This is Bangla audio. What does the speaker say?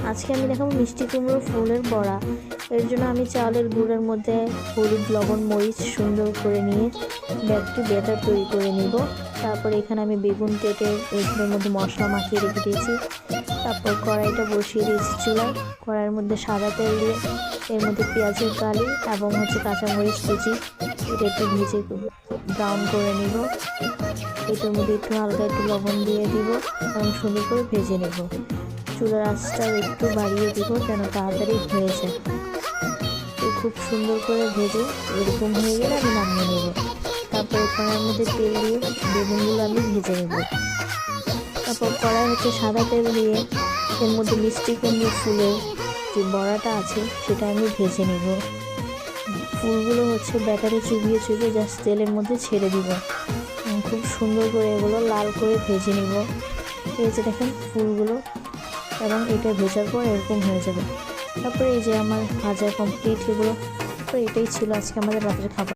আজকে আমি দেখাবো মিষ্টি কুমড়োর ফুলের বড়া। এর জন্য আমি চালের গুঁড়ের মধ্যে হলুদ, লবণ, মরিচ সুন্দর করে নিয়ে একটি ব্যাটার তৈরি করে নিব। তারপর এখানে আমি বেগুন কেটে এগুলোর মধ্যে মশলা মাখিয়ে রেখে দিয়েছি। তারপর কড়াইটা বসিয়ে দিয়েছি চুলায়। কড়াইয়ের মধ্যে সাদা তেল দিয়ে এর মধ্যে পেঁয়াজের কালি এবং কাঁচামরিচ কুচি এটা একটু ভেজে ব্রাউন করে নিব। এটার মধ্যে একটু হালকা একটু লবণ দিয়ে দিব এবং সুন্দর করে ভেজে নেব। চুলার আঁচটাও একটু বাড়িয়ে দিব যেন তাড়াতাড়ি হয়ে যায়। খুব সুন্দর করে ভেজে এরকম হয়ে গেলে আমি নামিয়ে নেব। তারপর কড়াইয়ের মধ্যে তেল দিয়ে বেগুনগুলো আমি ভেজে নেব। তারপর কড়াই সাদা তেল দিয়ে এর মধ্যে মিষ্টি কুমড়ো ফুলের যে বড়াটা আছে সেটা আমি ভেজে নেব। ফুলগুলো ব্যাটারে চুবিয়ে চুবিয়ে জাস্ট তেলের মধ্যে ছেড়ে দিব। খুব সুন্দর করে এগুলো লাল করে ভেজে নিব। এই যে দেখেন ফুলগুলো, এবং এটা ভেজার পর এরকম হয়ে যাবে। তারপরে এই যে আমার ভাজা কমপ্লিট এগুলো। তো এটাই ছিল আজকে আমাদের রাতের খাবার।